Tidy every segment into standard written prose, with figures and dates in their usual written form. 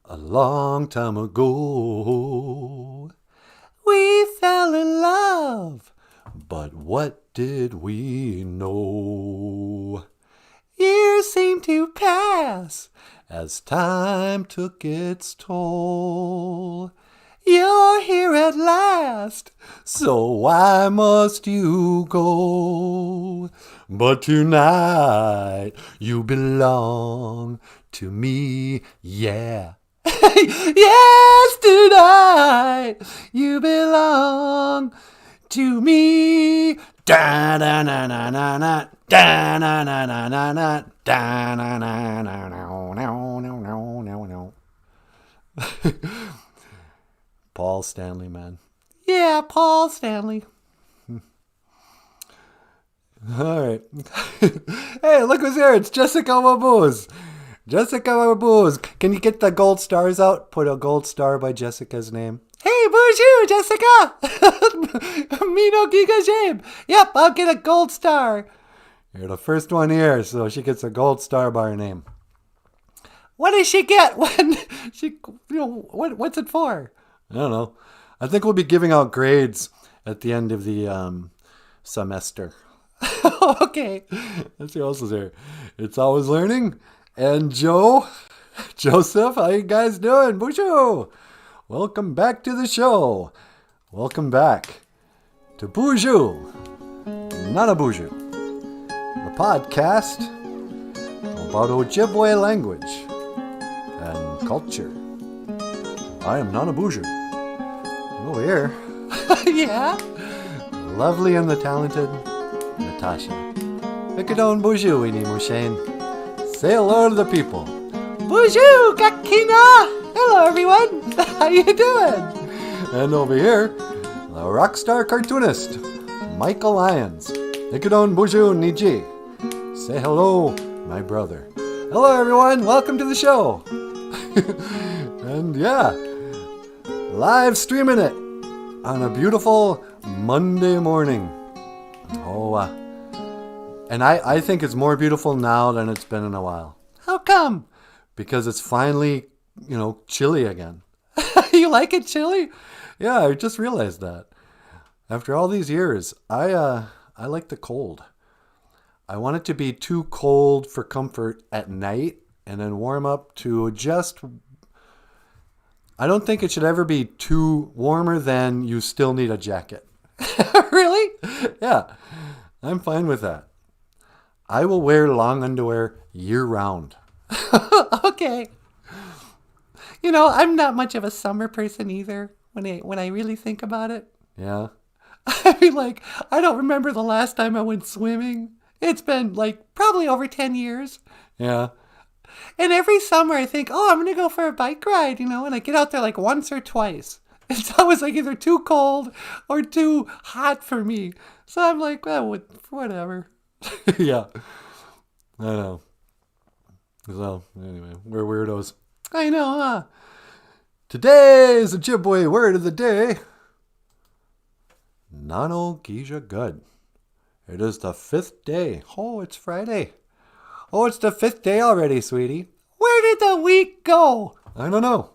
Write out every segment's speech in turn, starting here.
A long time ago, we fell in love, but what did we know? Years seemed to pass as time took its toll. You're here at last, so why must you go? But tonight you belong to me, yeah. Yes, tonight you belong to me. Da na na na na na, da na na na na na, da na na na na no no no no no. Paul Stanley, man. Yeah, Paul Stanley. All right. Hey, look who's here. It's Jessica Waboos. Jessica Waboos. Can you get the gold stars out? Put a gold star by Jessica's name. Hey, BOOZHOO, Jessica. Mino Giga Jabe. Yep, I'll get a gold star. You're the first one here, so she gets a gold star by her name. What does she get when she, what's it for? I don't know. I think we'll be giving out grades at the end of the semester. Okay. Let's see who else is here. It's Always Learning. And Joseph, how you guys doing? BOOZHOO! Welcome back to the show. Welcome back to BOOZHOO NANABOOZHOO, the podcast about Ojibwe language and culture. I am NANABOOZHOO. Over here, yeah, lovely and the talented Natasha. Ikadon BOOZHOO ini Mushane. Say hello to the people. BOOZHOO Kakina! Hello everyone! How you doing? And over here, the rock star cartoonist, Michael Lyons. Ikadon BOOZHOO Niji. Say hello, my brother. Hello everyone, welcome to the show. And yeah, live streaming it on a beautiful Monday morning. And I think it's more beautiful now than it's been in a while. How come? Because it's finally, chilly again. You like it chilly? Yeah, I just realized that. After all these years, I like the cold. I want it to be too cold for comfort at night and then warm up to just... I don't think it should ever be too warmer than you still need a jacket. Really? Yeah, I'm fine with that. I will wear long underwear year-round. Okay. I'm not much of a summer person either when I really think about it. Yeah. I mean, I don't remember the last time I went swimming. It's been, probably over 10 years. Yeah. And every summer I think, I'm going to go for a bike ride, and I get out there once or twice. It's always either too cold or too hot for me. So I'm like, well, whatever. Yeah. I know. So, anyway, we're weirdos. I know, huh? Today's Ojibwe word of the day. Nano Gija Good. It is the 5th day. Oh, it's Friday. Oh, it's the 5th day already, sweetie. Where did the week go? I don't know.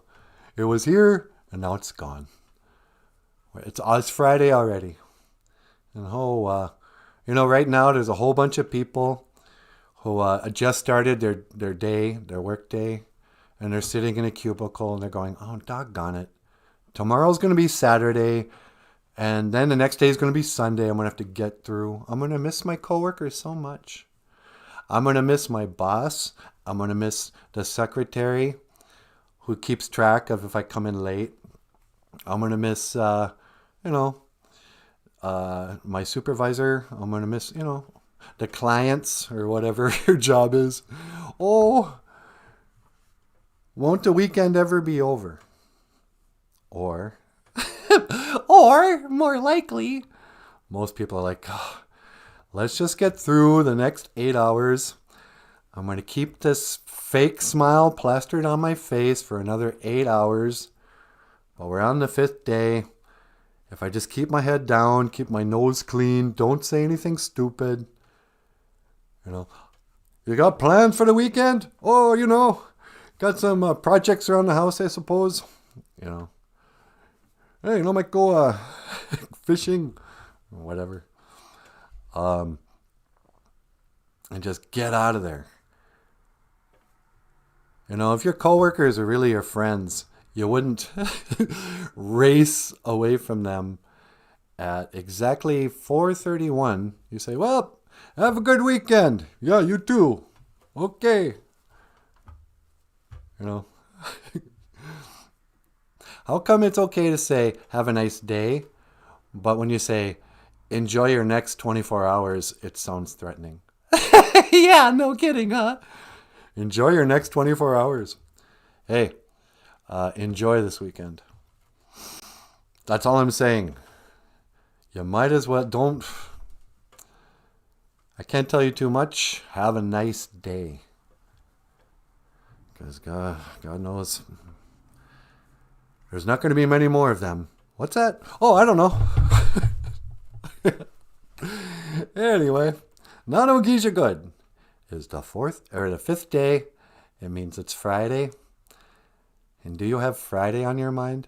It was here, and now it's gone. It's Friday already. And right now there's a whole bunch of people who just started their work day, and they're sitting in a cubicle, and they're going, oh, doggone it. Tomorrow's going to be Saturday, and then the next day is going to be Sunday. I'm going to have to get through. I'm going to miss my coworkers so much. I'm going to miss my boss. I'm going to miss the secretary who keeps track of if I come in late. I'm going to miss, my supervisor. I'm going to miss, the clients or whatever your job is. Oh, won't the weekend ever be over? Or more likely, most people are like, let's just get through the next 8 hours. I'm going to keep this fake smile plastered on my face for another 8 hours. But we're on the 5th day. If I just keep my head down, keep my nose clean, don't say anything stupid. You got plans for the weekend? Oh, Got some projects around the house, I suppose. Hey, might go fishing or whatever. And just get out of there. If your coworkers are really your friends, you wouldn't race away from them at exactly 4:31. You say, well, have a good weekend. Yeah, you too. Okay. How come it's okay to say, have a nice day, but when you say, enjoy your next 24 hours, it sounds threatening? Yeah, no kidding, huh? Enjoy your next 24 hours. Hey, enjoy this weekend. That's all I'm saying. You might as well I can't tell you too much. Have a nice day. Because God knows there's not going to be many more of them. What's that? Oh, I don't know. Anyway, Nanaboogie good is the fifth day. It means it's Friday. And do you have Friday on your mind?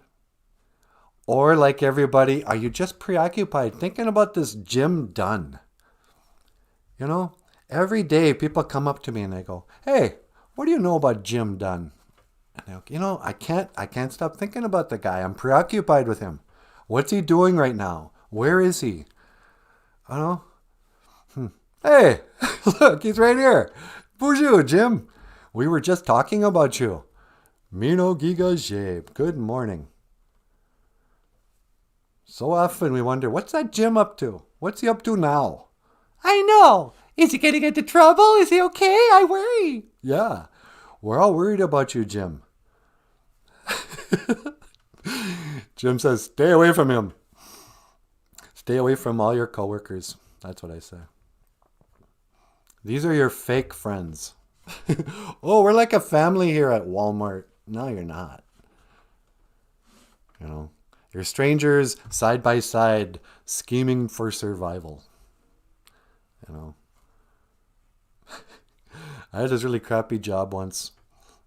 Or like everybody, are you just preoccupied thinking about this Jim Dunn? Every day people come up to me and they go, hey, what do you know about Jim Dunn? And I go, I can't stop thinking about the guy. I'm preoccupied with him. What's he doing right now? Where is he? I don't know. Hey, look, he's right here. BOOZHOO, Jim. We were just talking about you. Mino Giga Jabe. Good morning. So often we wonder, what's that Jim up to? What's he up to now? I know. Is he getting into trouble? Is he okay? I worry. Yeah. We're all worried about you, Jim. Jim says, stay away from him. Stay away from all your coworkers. That's what I say. These are your fake friends. Oh, we're like a family here at Walmart. No, you're not. You're strangers side by side scheming for survival. I had this really crappy job once,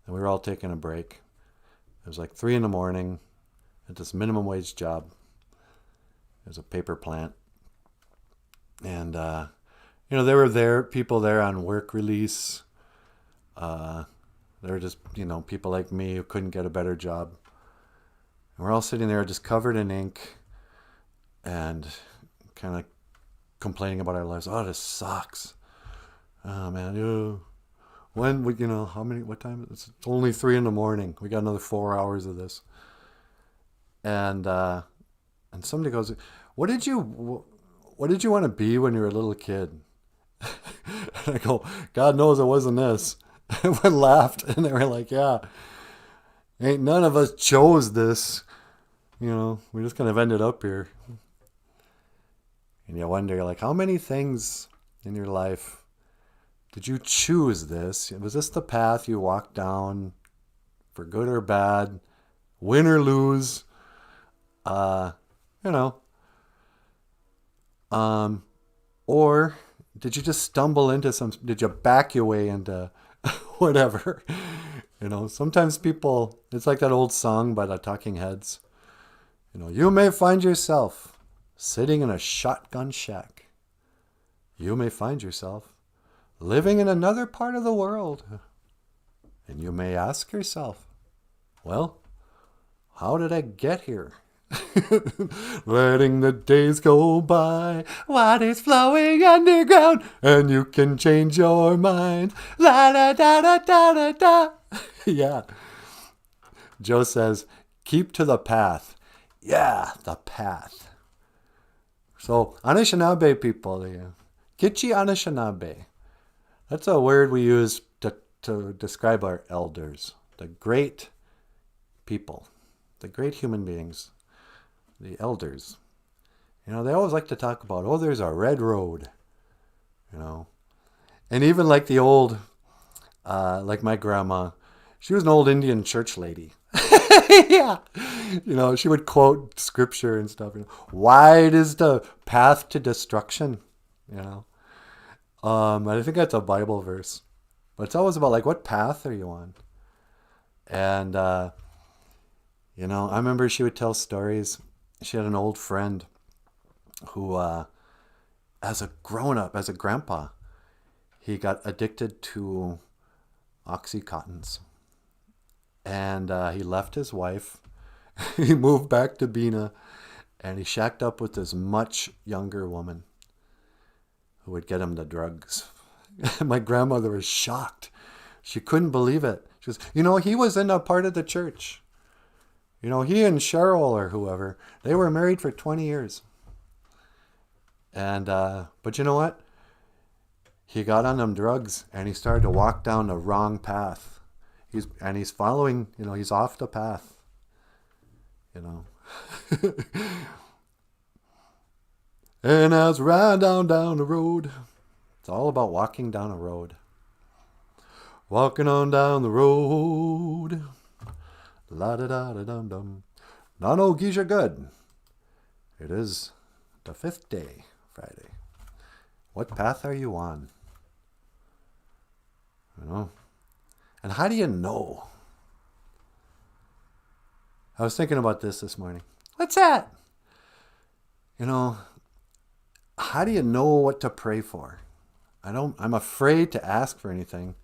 and we were all taking a break. It was like 3 a.m. at this minimum wage job. It was a paper plant. And, there were people there on work release. They were just, people like me who couldn't get a better job. And we're all sitting there just covered in ink and kind of complaining about our lives. Oh, this sucks. Oh, man. What time? It's only 3 a.m. We got another 4 hours of this. And somebody goes, what did you want to be when you were a little kid? And I go, God knows it wasn't this. Everyone laughed and they were like, yeah, ain't none of us chose this. We just kind of ended up here. And you wonder, like, how many things in your life did you choose this? Was this the path you walked down for good or bad, win or lose? Or did you just stumble into did you back your way into whatever? Sometimes people, it's like that old song by the Talking Heads. You may find yourself sitting in a shotgun shack. You may find yourself living in another part of the world. And you may ask yourself, well, how did I get here? Letting the days go by, water's flowing underground, and you can change your mind. La da da da da da da. Yeah. Joe says, keep to the path. Yeah, the path. So, Anishinaabe people, Kichi Anishinaabe. That's a word we use to describe our elders, the great people, the great human beings, the elders. They always like to talk about, there's a red road, And even like the old, like my grandma, she was an old Indian church lady. Yeah. She would quote scripture and stuff. Wide is the path to destruction, And I think that's a Bible verse. But it's always about, like, what path are you on? And, you know, I remember she would tell stories. She had an old friend who, as a grown-up, as a grandpa, he got addicted to Oxycontins. And he left his wife. He moved back to Bina, and he shacked up with this much younger woman who would get him the drugs. My grandmother was shocked. She couldn't believe it. She goes, you know, he was in a part of the church. You know, he and Cheryl or whoever, they were married for 20 years. And, but you know what? He got on them drugs and he started to walk down the wrong path. He's following, you know, he's off the path. You know. And as riding down the road, it's all about walking down a road. Walking on down the road. La da da da dum dum. Now no geese are good. It is the 5th day, Friday. What path are you on? You know? And how do you know? I was thinking about this morning. What's that? You know, how do you know what to pray for? I'm afraid to ask for anything.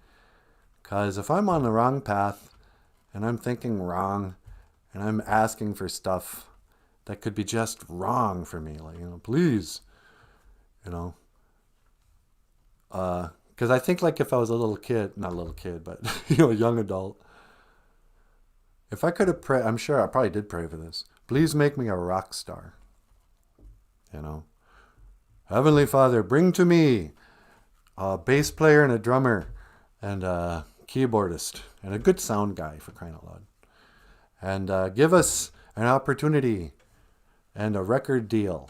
Because if I'm on the wrong path and I'm thinking wrong and I'm asking for stuff that could be just wrong for me, like, you know, please, you know, because I think like if I was a little kid, not a little kid, but, you know, a young adult, if I could have prayed, I'm sure I probably did pray for this. Please make me a rock star. You know, Heavenly Father, bring to me a bass player and a drummer and a keyboardist and a good sound guy, for crying out loud. And give us an opportunity and a record deal.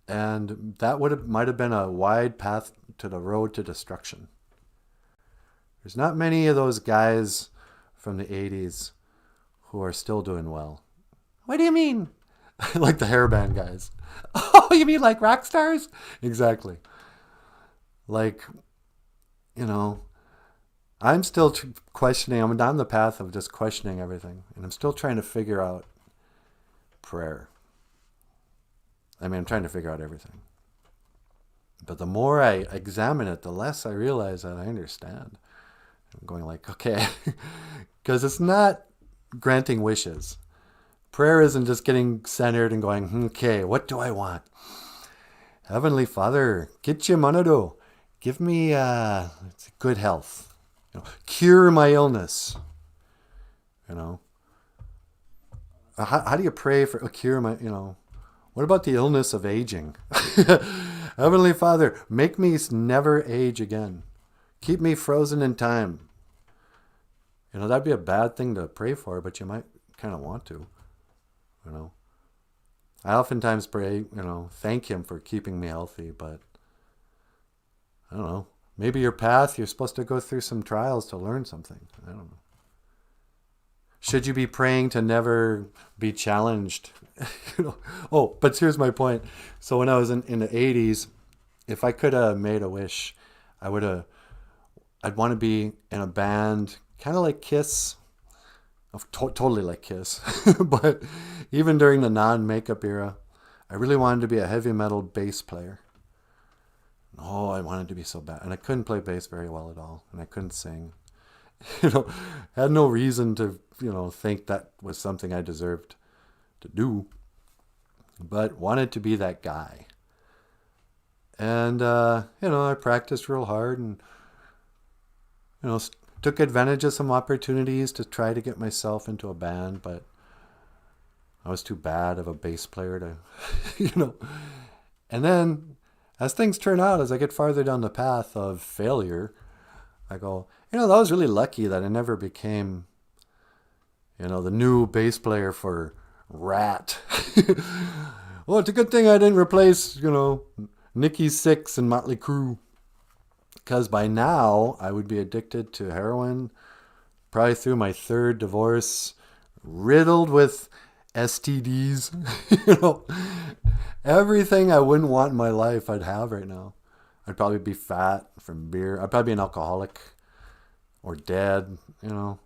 And that might have been a wide path to the road to destruction. There's not many of those guys from the 80s who are still doing well. What do you mean? Like the hairband guys. Oh, you mean like rock stars? Exactly. Like, you know, I'm still questioning. I'm down the path of just questioning everything. And I'm still trying to figure out prayer. I mean, I'm trying to figure out everything. But the more I examine it, the less I realize that I understand. I'm going like, okay, because it's not granting wishes. Prayer isn't just getting centered and going, okay, what do I want? Heavenly Father, kitche manado, give me good health. You know, cure my illness. You know, how do you pray for cure my, you know, what about the illness of aging? Heavenly Father, make me never age again. Keep me frozen in time. You know, that'd be a bad thing to pray for, but you might kind of want to. You know, I oftentimes pray, you know, thank Him for keeping me healthy, but I don't know. Maybe your path, you're supposed to go through some trials to learn something. I don't know. Should you be praying to never be challenged? You know? Oh, but here's my point. So when I was in the 80s, if I could have made a wish, I'd want to be in a band, kind of like Kiss. Totally like Kiss. But even during the non-makeup era, I really wanted to be a heavy metal bass player. Oh, I wanted to be so bad. And I couldn't play bass very well at all. And I couldn't sing. You know, had no reason to, you know, think that was something I deserved to do. But wanted to be that guy. And, you know, I practiced real hard and, you know, took advantage of some opportunities to try to get myself into a band, but I was too bad of a bass player to, you know. And then, as things turn out, as I get farther down the path of failure, I go, you know, that was really lucky that I never became, you know, the new bass player for Rat. Well, it's a good thing I didn't replace, you know, Nikki Sixx and Motley Crue. Because by now, I would be addicted to heroin, probably through my 3rd divorce, riddled with STDs. You know, everything I wouldn't want in my life I'd have right now. I'd probably be fat from beer. I'd probably be an alcoholic. or dead, you know.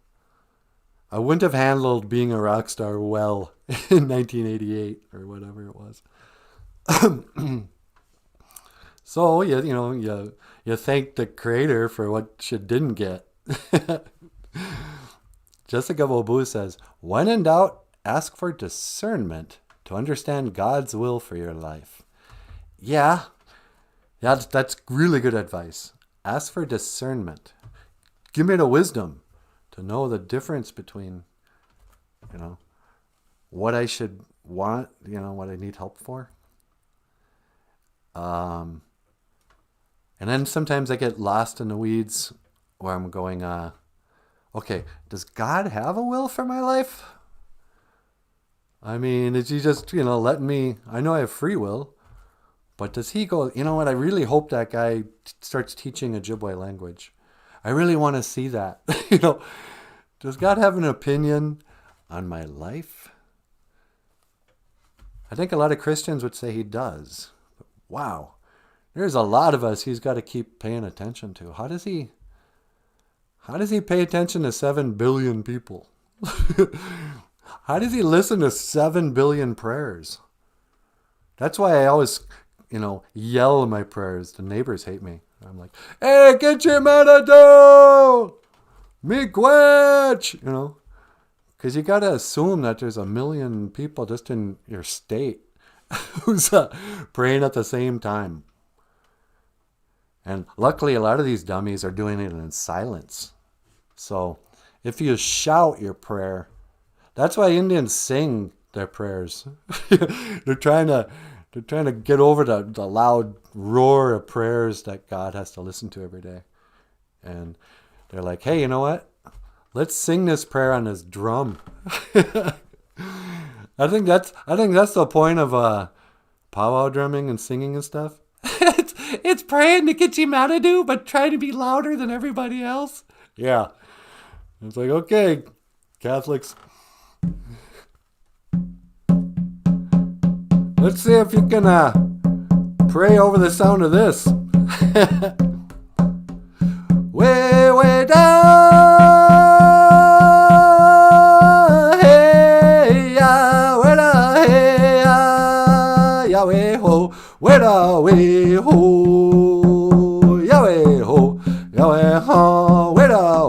I wouldn't have handled being a rock star well in 1988 or whatever it was. So, you thank the creator for what you didn't get. Jessica Bobu says, when in doubt, ask for discernment to understand God's will for your life. Yeah, that's really good advice. Ask for discernment. Give me the wisdom to know the difference between, what I should want, what I need help for. And then sometimes I get lost in the weeds where I'm going, okay, does God have a will for my life? I mean, is he just, letting me, I know I have free will, but does he go, you know what, I really hope that guy starts teaching Ojibwe language. I really want to see that. Does God have an opinion on my life? I think a lot of Christians would say he does. But wow, there's a lot of us he's got to keep paying attention to. How does he pay attention to 7 billion people? How does he listen to 7 billion prayers? That's why I always, yell in my prayers. The neighbors hate me. I'm like, hey, get your manado! Miigwech! Because you got to assume that there's 1 million people just in your state who's praying at the same time. And luckily, a lot of these dummies are doing it in silence. So if you shout your prayer, that's why Indians sing their prayers. They're trying to get over the loud roar of prayers that God has to listen to every day. And they're like, hey, you know what? Let's sing this prayer on this drum. I think that's the point of powwow drumming and singing and stuff. It's praying to get you Manadu, but trying to be louder than everybody else. Yeah. It's like, okay, Catholics. Let's see if you can pray over the sound of this. Way, way down. Hey, ya, way da, hey, ya, Yahweh ho, way da, way ho, Yahweh ho, Yahweh ho, way da,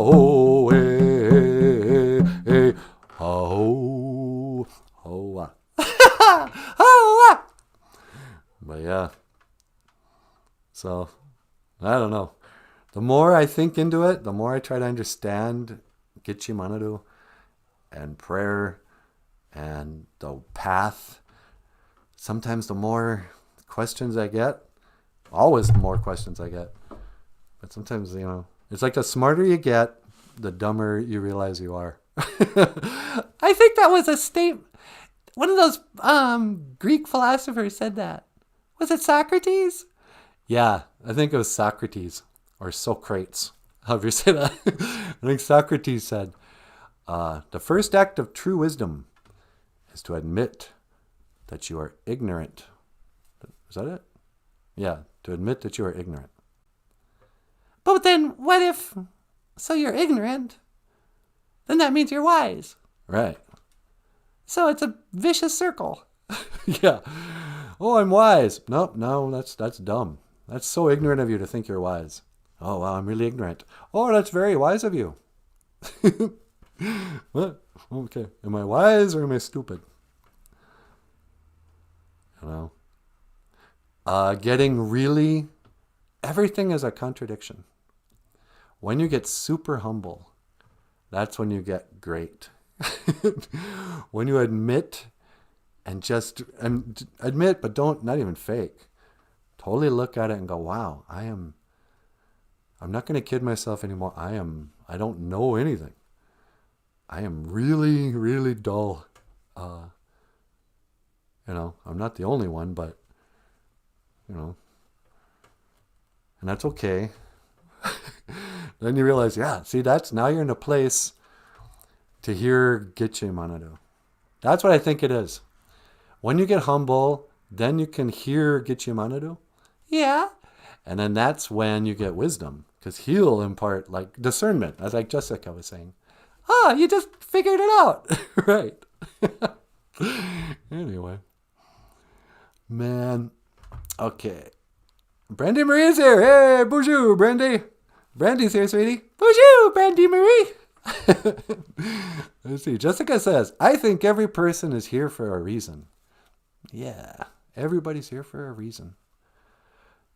ho, way, hey, ho, ho, oh, but yeah, so I don't know. The more I think into it, the more I try to understand Gitche Manadu and prayer and the path. Sometimes the more questions I get, always the more questions I get. But sometimes, it's like the smarter you get, the dumber you realize you are. I think that was a statement. One of those Greek philosophers said that. Was it Socrates? Yeah, I think it was Socrates or Socrates. However you say that. I think Socrates said, the first act of true wisdom is to admit that you are ignorant. Is that it? Yeah, to admit that you are ignorant. But then what if, so you're ignorant, then that means you're wise. Right. So it's a vicious circle. Yeah. Oh, I'm wise. Nope, no, that's dumb. That's so ignorant of you to think you're wise. Oh, wow, I'm really ignorant. Oh, that's very wise of you. What? Okay. Am I wise or am I stupid? Getting really, everything is a contradiction. When you get super humble, that's when you get great. When you admit and just admit, but not even fake. Totally look at it and go, wow, I'm not going to kid myself anymore. I don't know anything. I am really, really dull. I'm not the only one, but, and that's okay. Then you realize, yeah, see, now you're in a place to hear Gitche Manadu. That's what I think it is. When you get humble, then you can hear Gitche Manadu. Yeah. And then that's when you get wisdom. Because he'll impart like discernment, as like Jessica was saying. Ah, you just figured it out. Right. Anyway. Man. Okay. Brandy Marie's here. Hey, bonjour, Brandy. Brandy's here, sweetie. Bonjour, Brandy Marie. Let's see. Jessica says, I think every person is here for a reason. Yeah, everybody's here for a reason.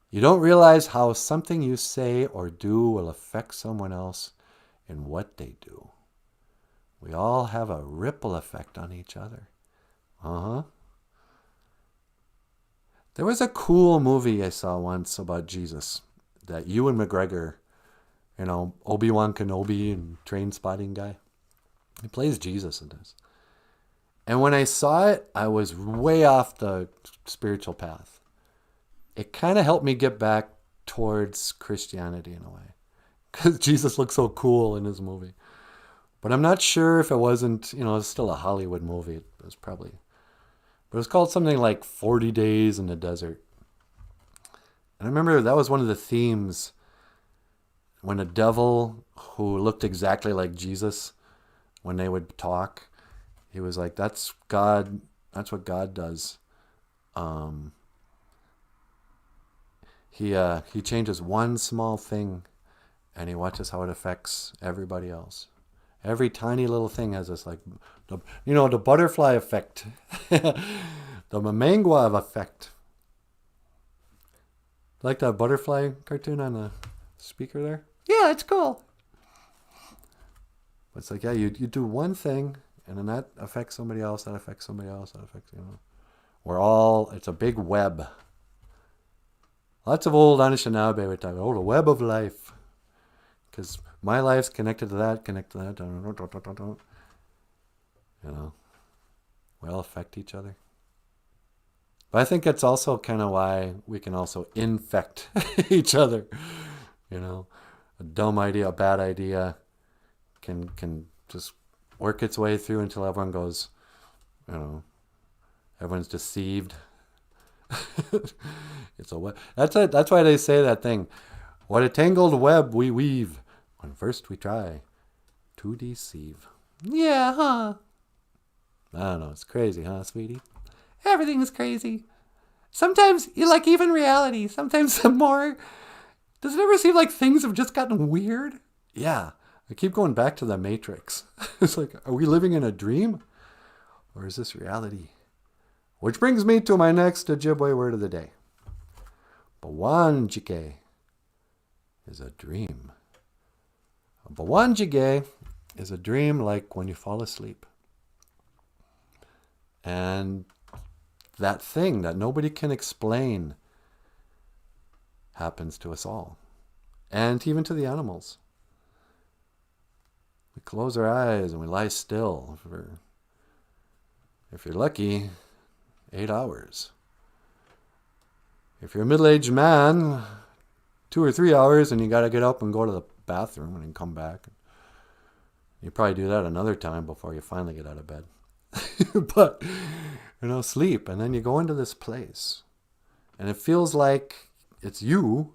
You don't realize how something you say or do will affect someone else in what they do. We all have a ripple effect on each other. Uh-huh. There was a cool movie I saw once about Jesus that Ewan McGregor, you know, Obi-Wan Kenobi and Train Spotting guy. He plays Jesus in this. And when I saw it, I was way off the spiritual path. It kind of helped me get back towards Christianity in a way. Because Jesus looked so cool in his movie. But I'm not sure if it wasn't, you know, it's still a Hollywood movie. It was probably... But it was called something like 40 Days in the Desert. And I remember that was one of the themes when a devil who looked exactly like Jesus, when they would talk, he was like, that's God, that's what God does. He changes one small thing and he watches how it affects everybody else. Every tiny little thing has this, like, the butterfly effect, the Mamangua effect. Like that butterfly cartoon on the speaker there? Yeah, it's cool. But it's like, yeah, you do one thing, and then that affects somebody else, that affects somebody else, that affects, We're all, it's a big web. Lots of old Anishinaabe would talk, the web of life. Because my life's connected to that, we all affect each other. But I think that's also kind of why we can also infect each other. A dumb idea, a bad idea can just work its way through until everyone goes, everyone's deceived. It's a web. That's why they say that thing. What a tangled web we weave when first we try to deceive. Yeah, huh? I don't know. It's crazy, huh, sweetie? Everything is crazy. Sometimes, even reality, sometimes more. Does it ever seem like things have just gotten weird? Yeah. I keep going back to the Matrix. It's like, are we living in a dream? Or is this reality? Which brings me to my next Ojibwe word of the day. Bawanjike is a dream. A bawanjike is a dream like when you fall asleep. And that thing that nobody can explain happens to us all. And even to the animals. We close our eyes and we lie still for, if you're lucky, 8 hours. If you're a middle-aged man, 2 or 3 hours, and you got to get up and go to the bathroom and then come back. You probably do that another time before you finally get out of bed. But, sleep. And then you go into this place. And it feels like it's you.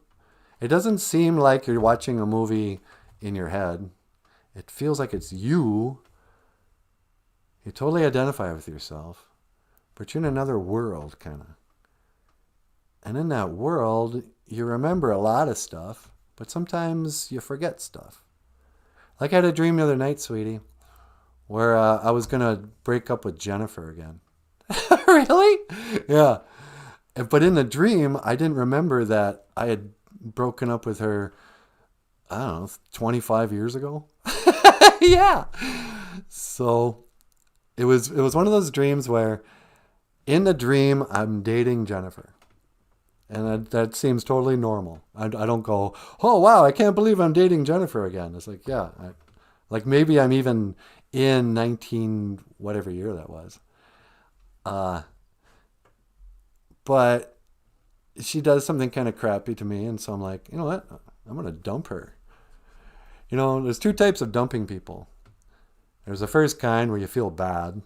It doesn't seem like you're watching a movie in your head. It feels like it's you. You totally identify with yourself. But you're in another world, kind of. And in that world, you remember a lot of stuff, but sometimes you forget stuff. Like I had a dream the other night, sweetie, where I was going to break up with Jennifer again. Really? Yeah. But in the dream, I didn't remember that I had broken up with her, 25 years ago. Yeah. So it was one of those dreams where in the dream, I'm dating Jennifer. And that seems totally normal. I don't go, oh, wow, I can't believe I'm dating Jennifer again. It's like, yeah. Maybe I'm even in 19, whatever year that was. But she does something kind of crappy to me. And so I'm like, you know what? I'm going to dump her. There's 2 types of dumping people. There's the first kind where you feel bad.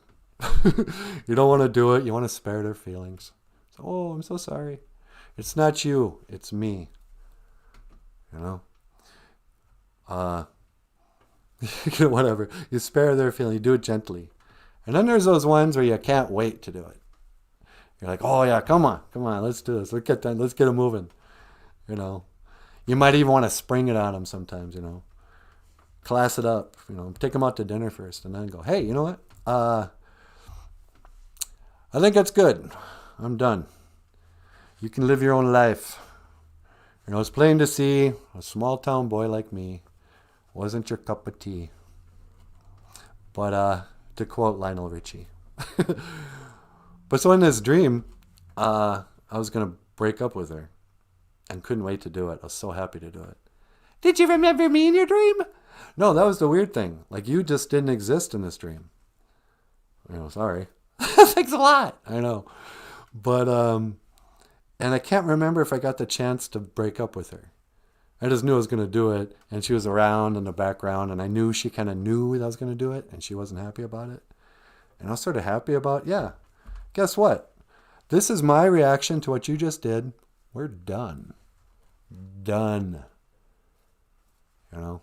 You don't want to do it. You want to spare their feelings. So, oh, I'm so sorry. It's not you. It's me. uh, whatever. You spare their feeling. You do it gently. And then there's those ones where you can't wait to do it. You're like, oh yeah, come on, let's do this. Let's get it moving. You know, you might even want to spring it on them sometimes. You know, class it up. You know, take them out to dinner first, and then go, hey, you know what? I think that's good. I'm done. You can live your own life. You know, it's plain to see a small town boy like me wasn't your cup of tea. But to quote Lionel Richie. But so in this dream, I was going to break up with her and couldn't wait to do it. I was so happy to do it. Did you remember me in your dream? No, that was the weird thing. Like, you just didn't exist in this dream. You know, sorry. Thanks a lot. I know. But, and I can't remember if I got the chance to break up with her. I just knew I was going to do it, and she was around in the background, and I knew she kind of knew that I was going to do it, and she wasn't happy about it. And I was sort of happy about, yeah, guess what? This is my reaction to what you just did. We're done. Done. You know?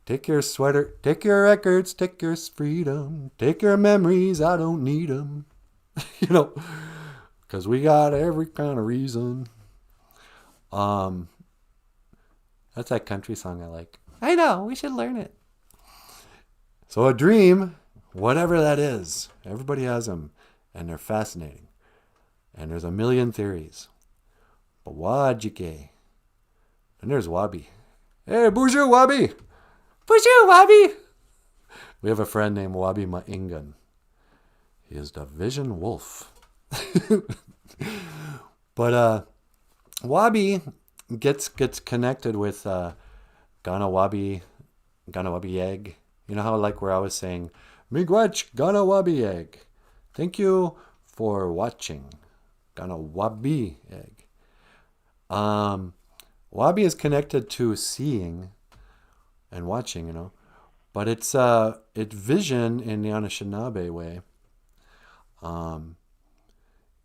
Take your sweater, take your records, take your freedom, take your memories, I don't need them. You know, because we got every kind of reason. That's that country song I like. I know, we should learn it. So a dream, whatever that is, everybody has them, and they're fascinating. And there's a million theories. But Wajike. And there's Wabi. Hey, BOOZHOO, Wabi! BOOZHOO, Wabi! We have a friend named Wabi Maingan. He is the Vision Wolf. But Wabi gets connected with Ganawabi egg. You know how, like, where I was saying, Miigwech Ganawabi egg. Thank you for watching. Ganawabi egg. Wabi is connected to seeing and watching, you know. But it's vision in the Anishinaabe way.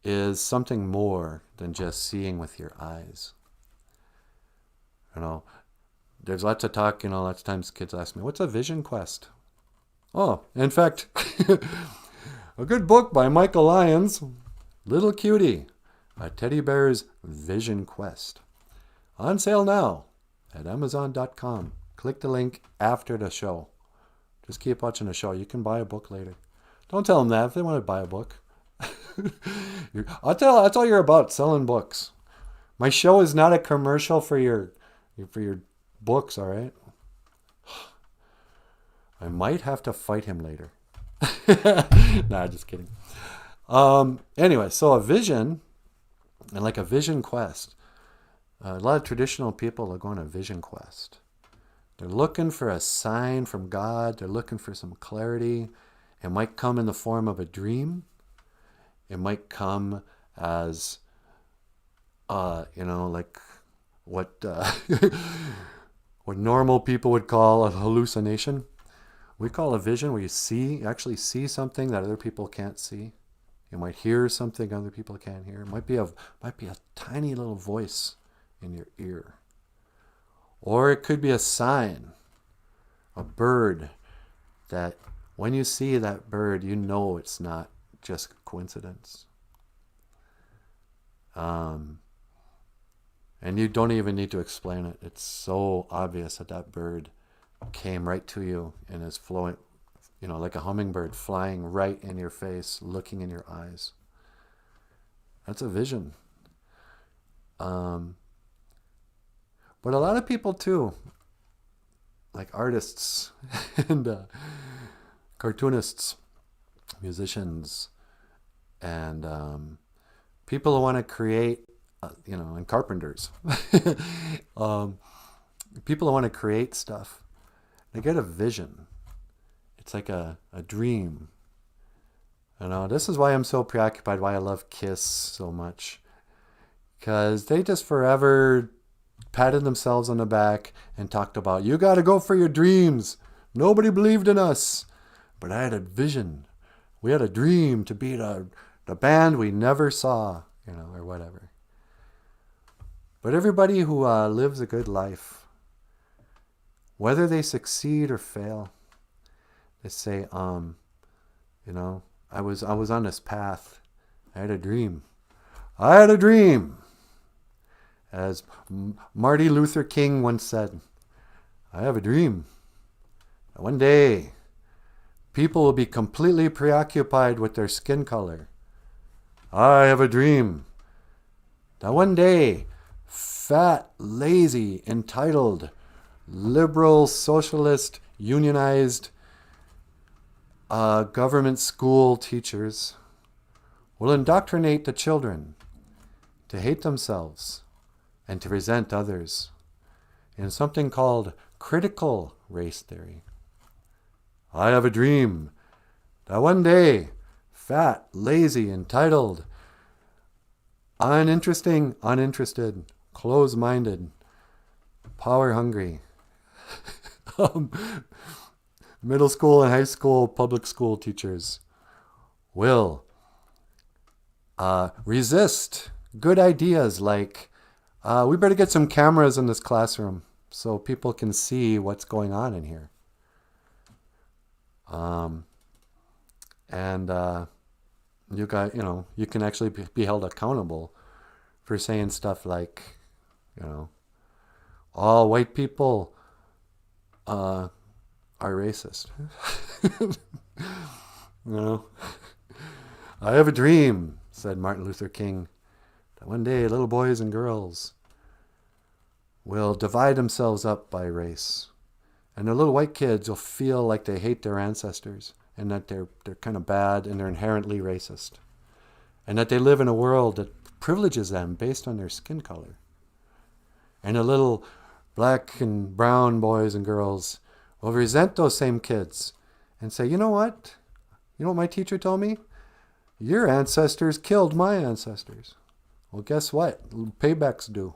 Is something more than just seeing with your eyes. You know, there's lots of talk, you know, lots of times kids ask me, what's a vision quest? Oh, in fact, a good book by Michael Lyons, Little Cutie, a teddy bear's vision quest. On sale now at Amazon.com. Click the link after the show. Just keep watching the show. You can buy a book later. Don't tell them that if they want to buy a book. That's all you're about, selling books. My show is not a commercial for your books, all right? I might have to fight him later. Nah, just kidding. Anyway, so a vision, and like a vision quest. A lot of traditional people are going on a vision quest. They're looking for a sign from God. They're looking for some clarity. It might come in the form of a dream. It might come as, you know, like what what normal people would call a hallucination. We call a vision where you actually see something that other people can't see. You might hear something other people can't hear. It might be a tiny little voice in your ear. Or it could be a sign, a bird, that when you see that bird, you know it's not just coincidence. And you don't even need to explain it. It's so obvious that bird came right to you and is flowing, you know, like a hummingbird flying right in your face, looking in your eyes. That's a vision. But a lot of people too, like artists and cartoonists, musicians, and people who want to create, you know, and carpenters, people who want to create stuff, they get a vision. It's like a dream. You know, this is why I'm so preoccupied, why I love Kiss so much. Because they just forever patted themselves on the back and talked about, you got to go for your dreams. Nobody believed in us. But I had a vision. We had a dream to be the band we never saw, you know, or whatever. But everybody who lives a good life whether they succeed or fail. They say, I was on this path. I had a dream. I had a dream. As Martin Luther King once said, I have a dream. One day, people will be completely preoccupied with their skin color. I have a dream that one day, fat, lazy, entitled, liberal, socialist, unionized government school teachers will indoctrinate the children to hate themselves and to resent others in something called critical race theory. I have a dream that one day, fat, lazy, entitled, uninterested, close-minded, power-hungry, middle school and high school public school teachers will resist good ideas like, we better get some cameras in this classroom so people can see what's going on in here. You can actually be held accountable for saying stuff like, all white people are racist. I have a dream, said Martin Luther King, that one day little boys and girls will divide themselves up by race. And the little white kids will feel like they hate their ancestors and that they're kind of bad and they're inherently racist. And that they live in a world that privileges them based on their skin color. And the little black and brown boys and girls will resent those same kids and say, you know what? You know what my teacher told me? Your ancestors killed my ancestors. Well, guess what? Payback's due.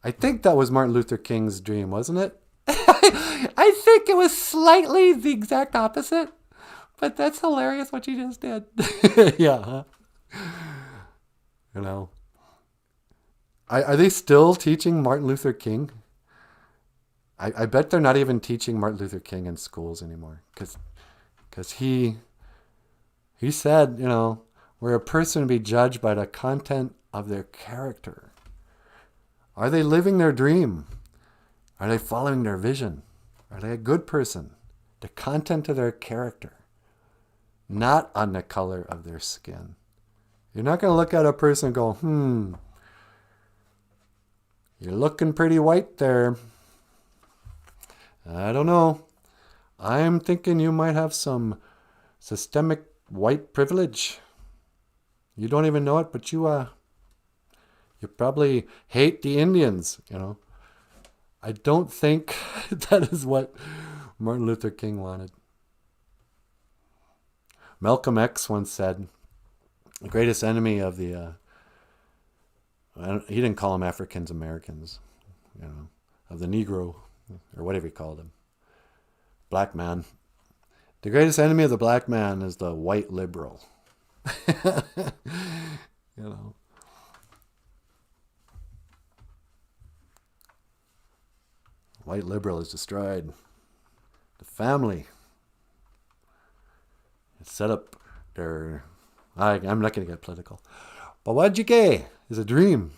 I think that was Martin Luther King's dream, wasn't it? I think it was slightly the exact opposite, but that's hilarious what you just did. Yeah. Are they still teaching Martin Luther King? I bet they're not even teaching Martin Luther King in schools anymore, because he said, we're a person to be judged by the content of their character. Are they living their dream? Are they following their vision? Are they a good person? The content of their character, not on the color of their skin. You're not going to look at a person and go, you're looking pretty white there. I don't know. I'm thinking you might have some systemic white privilege. You don't even know it, but you probably hate the Indians, I don't think that is what Martin Luther King wanted. Malcolm X once said, the greatest enemy of the, he didn't call them Africans Americans, of the Negro, or whatever he called him, black man. The greatest enemy of the black man is the white liberal. White liberal has destroyed the family. It's set up their... I'm not going to get political. But Wajike is a dream.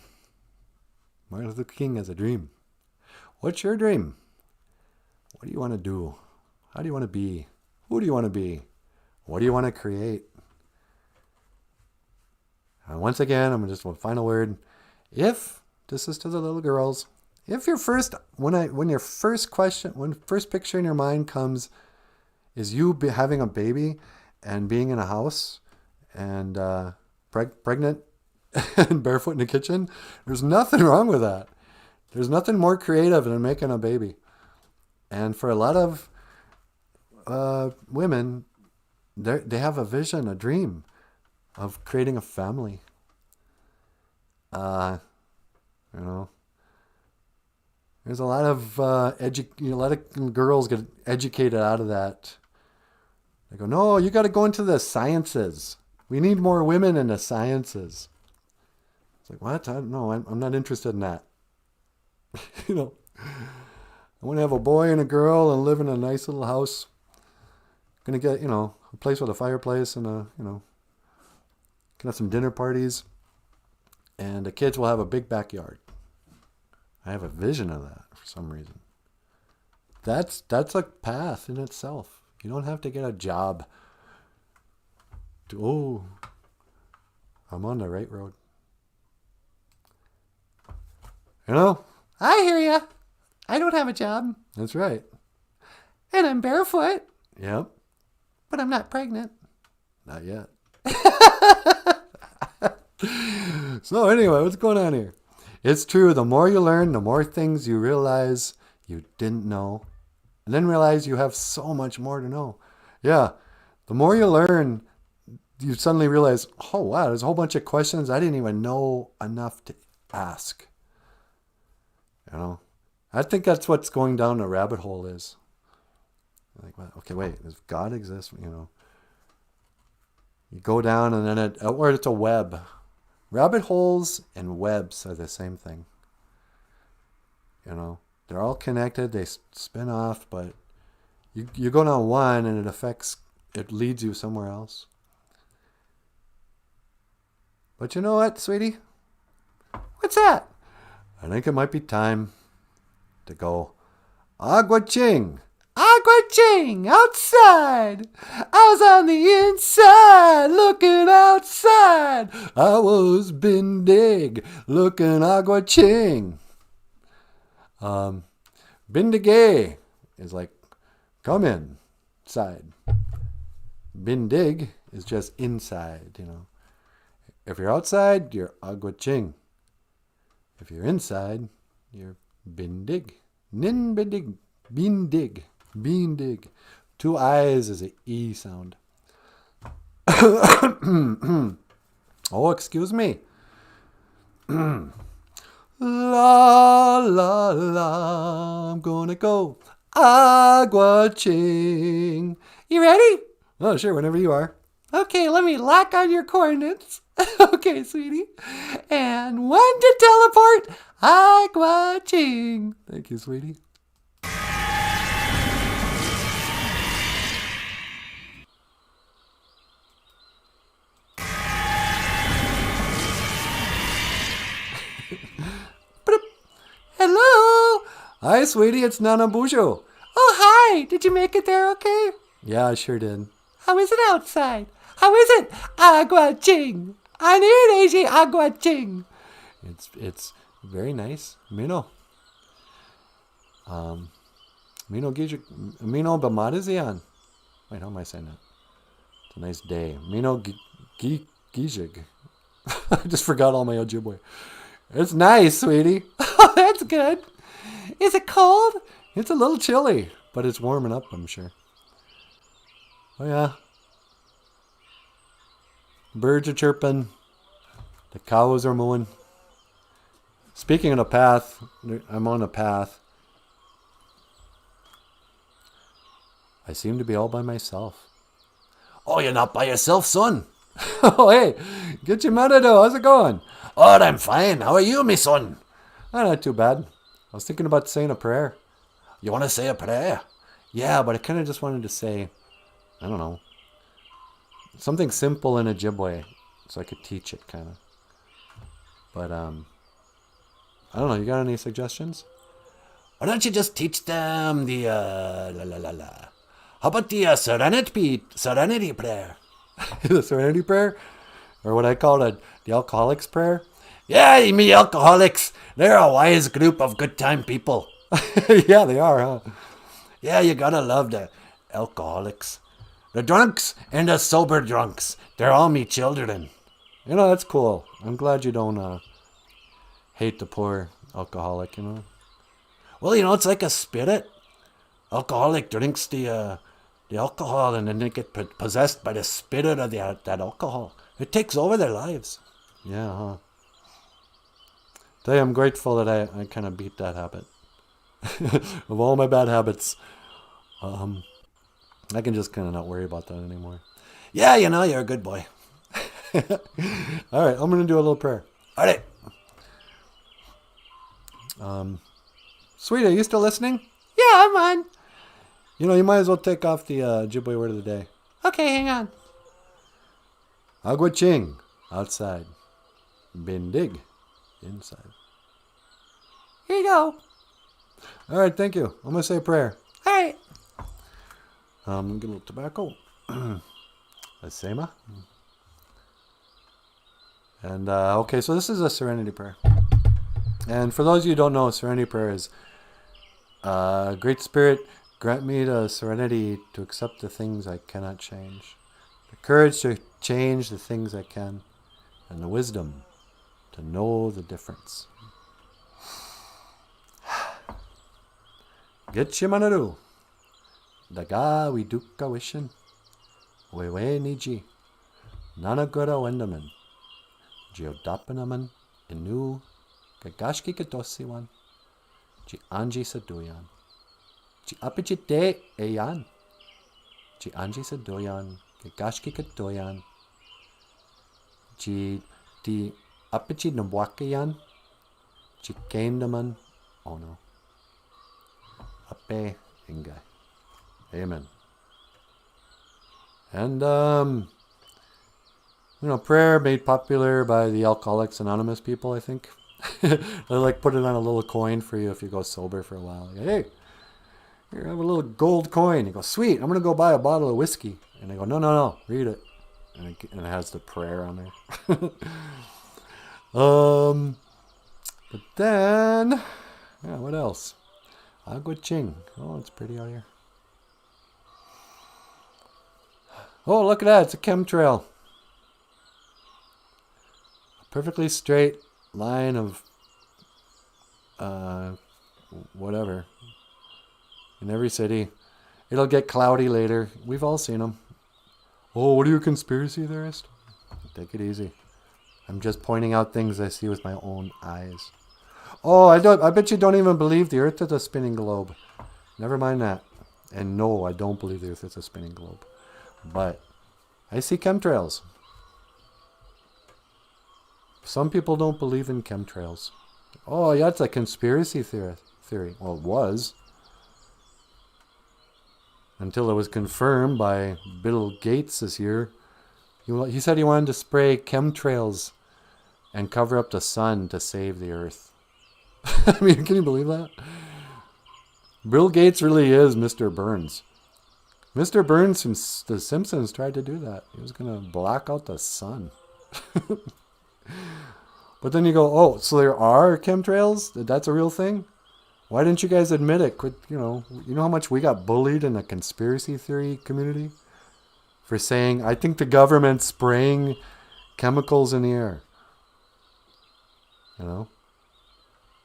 Martin Luther King has a dream. What's your dream? What do you want to do? How do you want to be? Who do you want to be? What do you want to create? And once again, I'm just one final word. If, this is to the little girls, if your first, when your first question, when first picture in your mind comes, is you having a baby and being in a house and pregnant and barefoot in the kitchen, there's nothing wrong with that. There's nothing more creative than making a baby. And for a lot of women, they have a vision, a dream of creating a family. There's a lot of a lot of girls get educated out of that. They go, no, you got to go into the sciences. We need more women in the sciences. It's like, what? I don't know. I'm not interested in that. I want to have a boy and a girl and live in a nice little house. Gonna get, a place with a fireplace and can have some dinner parties. And the kids will have a big backyard. I have a vision of that for some reason. That's a path in itself. You don't have to get a job. I'm on the right road. I hear ya. I don't have a job. That's right. And I'm barefoot. Yep. But I'm not pregnant. Not yet. So anyway, what's going on here? It's true. The more you learn, the more things you realize you didn't know. And then realize you have so much more to know. Yeah. The more you learn, you suddenly realize, oh, wow, there's a whole bunch of questions I didn't even know enough to ask. I think that's what's going down the rabbit hole is. Like, okay, wait, does God exist? You go down and then it's a web. Rabbit holes and webs are the same thing. They're all connected. They spin off, but you go down one and it leads you somewhere else. But you know what, sweetie? What's that? I think it might be time to go agua ching. Agua ching outside. I was on the inside looking outside. I was bindig looking agua ching. Bindigay is like come inside. Bindig is just inside, If you're outside, you're agua ching. If you're inside, you're bindig. Nin bindig. Bindig. Bindig. 2 eyes is an E sound. Oh, excuse me. La, la, la. I'm gonna go agua ching. You ready? Oh, sure, whenever you are. Okay, let me lock on your coordinates. Okay, sweetie. And 1 to teleport. Agua ching. Thank you, sweetie. Hello. Hi, sweetie. It's NANABOOZHOO. Oh, hi. Did you make it there okay? Yeah, I sure did. How is it outside? How is it? Agua ching. Anireji agua ching. It's very nice. Mino bamadazian. Wait, how am I saying that? It's a nice day. Mino gijig. I just forgot all my Ojibwe. It's nice, sweetie. Oh, that's good. Is it cold? It's a little chilly, but it's warming up, I'm sure. Oh, yeah. Birds are chirping. The cows are mooing. Speaking of a path, I'm on a path. I seem to be all by myself. Oh, you're not by yourself, son? Oh, hey, get your manado. How's it going? Oh, I'm fine. How are you, me son? Oh, not too bad. I was thinking about saying a prayer. You want to say a prayer? Yeah, but I kind of just wanted to say, I don't know, something simple in Ojibwe so I could teach it, kind of. But, I don't know. You got any suggestions? Why don't you just teach them the, How about the serenity prayer? The serenity prayer? Or what I call the alcoholics prayer? Yeah, me alcoholics. They're a wise group of good time people. Yeah, they are, huh? Yeah, you gotta love the alcoholics. The drunks and the sober drunks. They're all me children. That's cool. I'm glad you don't hate the poor alcoholic, Well, it's like a spirit. Alcoholic drinks the alcohol and then they get possessed by the spirit of that alcohol. It takes over their lives. Yeah, huh? Tell you, I'm grateful that I kind of beat that habit. Of all my bad habits, I can just kind of not worry about that anymore. Yeah, you're a good boy. All right, I'm going to do a little prayer. All right. Sweetie, are you still listening? Yeah, I'm on. You know, you might as well take off the Ojibwe word of the day. Okay, hang on. Agua ching, outside. Bindig, inside. Here you go. All right, thank you. I'm going to say a prayer. All right. Get a little tobacco. Asema. And, okay, so this is a serenity prayer. And for those of you who don't know, serenity prayer is, Great Spirit, grant me the serenity to accept the things I cannot change, the courage to change the things I can, and the wisdom to know the difference. Getchimanaru. Daga widuka wishin. Wewe niji. Nanagura wendaman. Geodapanaman. Inu. Gagashki kadosiwan. Ji anji sadoyan. Ji apichite eyan. Ji anji sadoyan. Gagashki kadoyan. Ji di apichi nabwakayan. Ji kendaman. Oh no. Ape ingai. Amen. And, prayer made popular by the Alcoholics Anonymous people, I think. They like put it on a little coin for you if you go sober for a while. Like, hey, here, have a little gold coin. You go, sweet, I'm going to go buy a bottle of whiskey. And they go, no, read it. And it has the prayer on there. But then, yeah, what else? Agua ching. Oh, it's pretty out here. Oh, look at that. It's a chemtrail. A perfectly straight line of whatever in every city. It'll get cloudy later. We've all seen them. Oh, what are you, a conspiracy theorist? Take it easy. I'm just pointing out things I see with my own eyes. Oh, I bet you don't even believe the Earth is a spinning globe. Never mind that. And no, I don't believe the Earth is a spinning globe. But I see chemtrails. Some people don't believe in chemtrails. Oh, yeah, it's a conspiracy theory. Well, it was. Until it was confirmed by Bill Gates this year. He said he wanted to spray chemtrails and cover up the sun to save the Earth. I mean, can you believe that? Bill Gates really is Mr. Burns. Mr. Burns from The Simpsons tried to do that. He was going to block out the sun. But then you go, oh, so there are chemtrails? That's a real thing? Why didn't you guys admit it? Quit, you know how much we got bullied in the conspiracy theory community? For saying, I think the government's spraying chemicals in the air.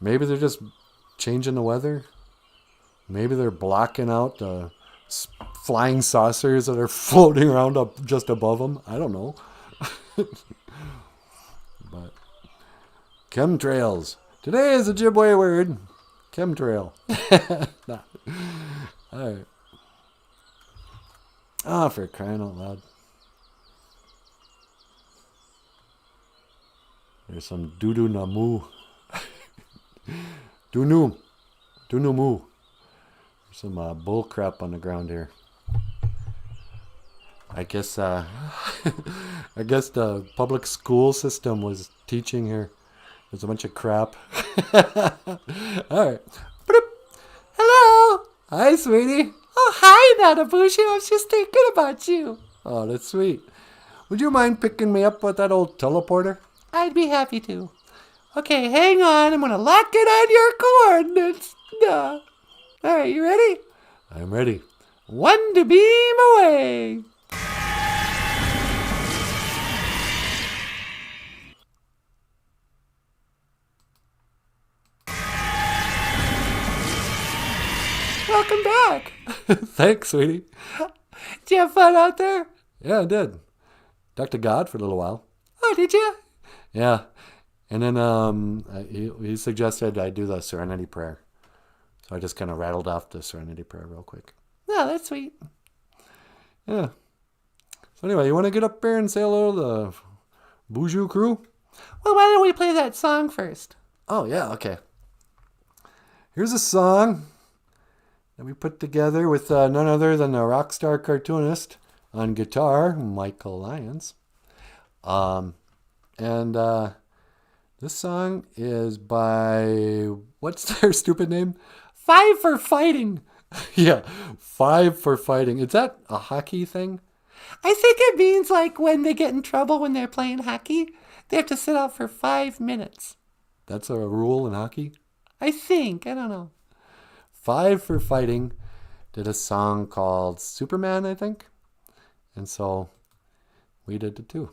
Maybe they're just changing the weather. Maybe they're blocking out the flying saucers that are floating around up just above them. I don't know. But chemtrails. Today is a Ojibwe word. Chemtrail. Nah. All right. Ah, for crying out loud. There's some doo-doo namu. Dunu moo. There's some bull crap on the ground here. I guess the public school system was teaching her. There's a bunch of crap. All right. Hello. Hi, sweetie. Oh, hi, NanaBOOZHOO. I was just thinking about you. Oh, that's sweet. Would you mind picking me up with that old teleporter? I'd be happy to. Okay, hang on. I'm going to lock it on your coordinates. All right, you ready? I'm ready. 1 to beam away. Welcome back. Thanks, sweetie. Did you have fun out there? Yeah, I did. Talked to God for a little while. Oh, did you? Yeah. And then he suggested I do the Serenity Prayer. So I just kind of rattled off the Serenity Prayer real quick. Oh, that's sweet. Yeah. So anyway, you want to get up there and say hello to the BOOZHOO crew? Well, why don't we play that song first? Oh, yeah, okay. Here's a song that we put together with none other than a rock star cartoonist on guitar, Michael Lyons. And this song is by, what's their stupid name? Five for Fighting. Yeah, Five for Fighting. Is that a hockey thing? I think it means like when they get in trouble when they're playing hockey, they have to sit out for 5 minutes. That's a rule in hockey? I think. I don't know. Five for Fighting did a song called Superman, I think. And so we did it too.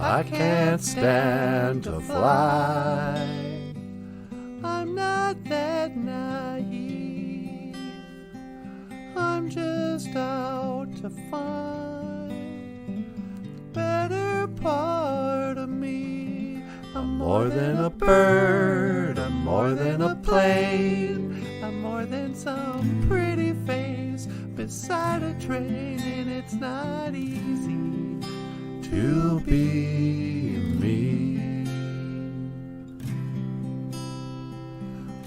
I can't stand to fly. I'm not that naive. I'm just out to find the better part of me. I'm More than a bird, I'm more than a plane. I'm more than some pretty face beside a train, and it's not easy To be me.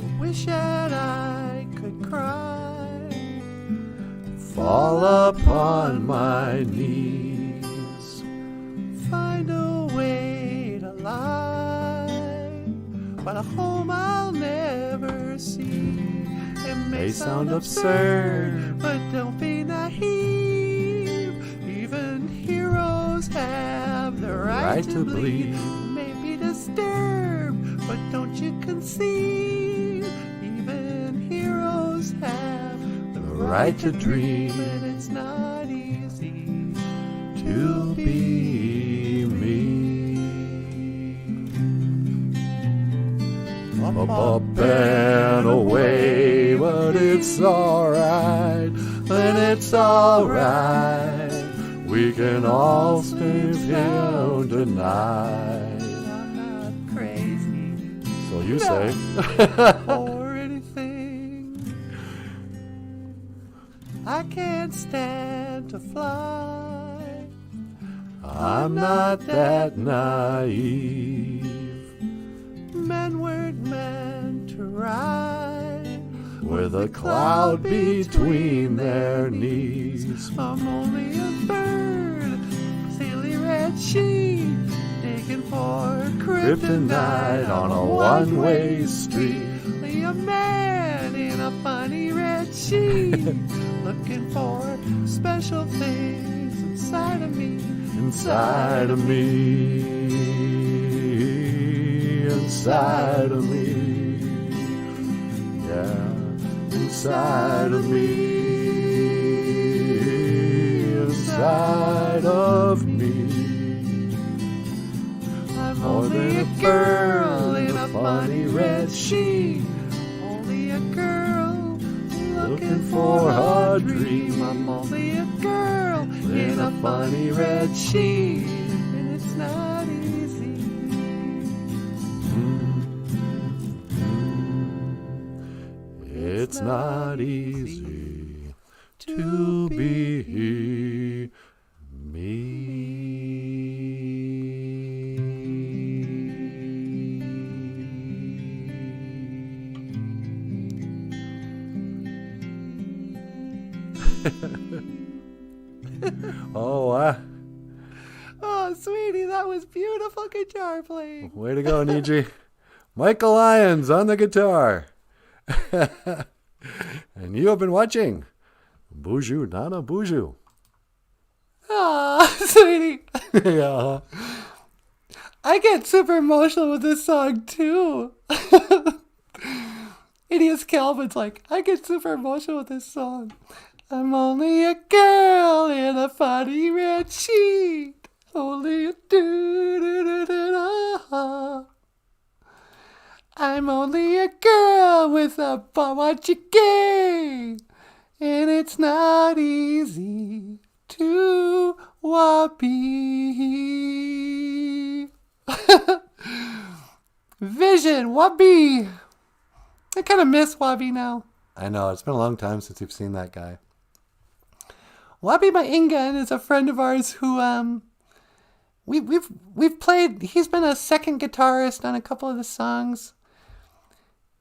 I wish that I could cry, Fall upon my knees. find a way to lie, but a home I'll never see. It may sound absurd, but don't be naive. Even heroes have the right to bleed. You may be disturbed, but don't you concede. Even heroes have the right to dream, and it's not easy To be me. Up and away, but it's alright, and it's alright. We can all stay down tonight. I'm not crazy So you say. or anything. I can't stand to fly. I'm not that naive. Men weren't meant to ride With a cloud between their knees. I'm only a bird, silly red sheep, digging for Kryptonite on a one-way street. Only a man in a funny red sheet, looking for special things inside of me. Inside of me. Inside of me. Yeah. Inside of me. Inside of me. I'm More only than a a girl bird in a funny red sheet. Only a girl looking for a dream. I'm only a girl in a funny red sheet, and it's not easy. It's not easy to be Oh, Oh, sweetie, that was beautiful guitar playing. way to go, Niji. Michael Lyons on the guitar. And you have been watching BOOZHOO NANABOOZHOO. Oh, sweetie. Yeah. I get super emotional with this song, too. Idiot Calvin's like, I get super emotional with this song. I'm only a girl in a funny red sheet. Only a do-do-do-do-do. I'm only a girl with a bawachike. And it's not easy to wabi. Vision, Wabi. I kind of miss Wabi now. I know, it's been a long time since we've seen that guy. Wabi Maingan is a friend of ours who we've played. He's been a second guitarist on a couple of the songs.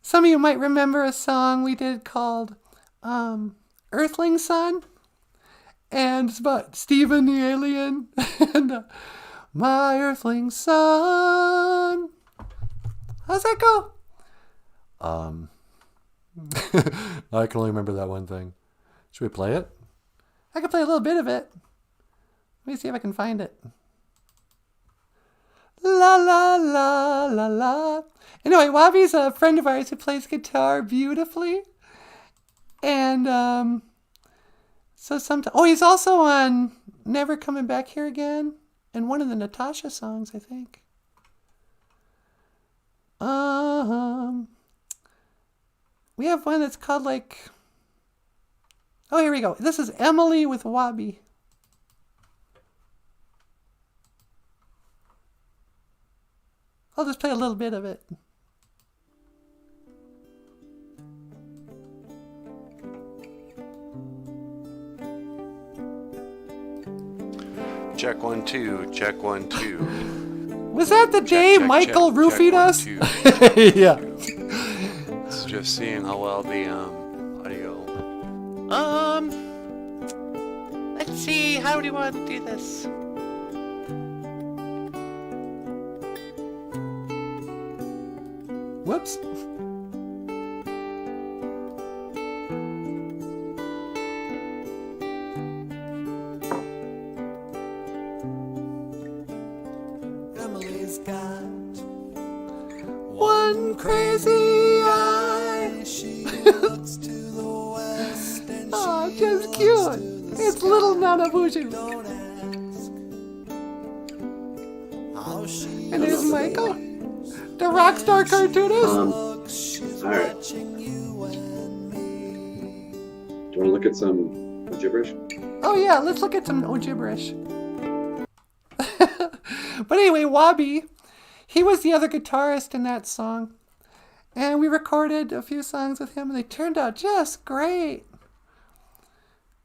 Some of you might remember a song we did called Earthling Son, and it's about Stephen the alien and my Earthling son. How's that go? I can only remember that one thing. Should we play it? I can play a little bit of it. Let me see if I can find it. La la la la la. Anyway, Wabi's a friend of ours who plays guitar beautifully. And so sometimes, he's also on Never Coming Back Here Again and one of the Natasha songs, I think. We have one that's called like, here we go. This is Emily with Wabi. I'll just play a little bit of it. Check 1 2, check 1 2. Was that the day Michael roofied us? Yeah. It's just seeing how well the audio. Let's see. How do you want to do this? Whoops. Emily's got One crazy eye. she looks to the west and Oh, she just looks cute. to the It's sky. little Nanaboozhoo. Don't ask how she And there's Michael, the rock star cartoonist. looks. She's Alright. watching you and me. Do you want to look at some gibberish? Oh yeah, let's look at some gibberish. But anyway, Wabi, he was the other guitarist in that song. And we recorded a few songs with him and they turned out just great.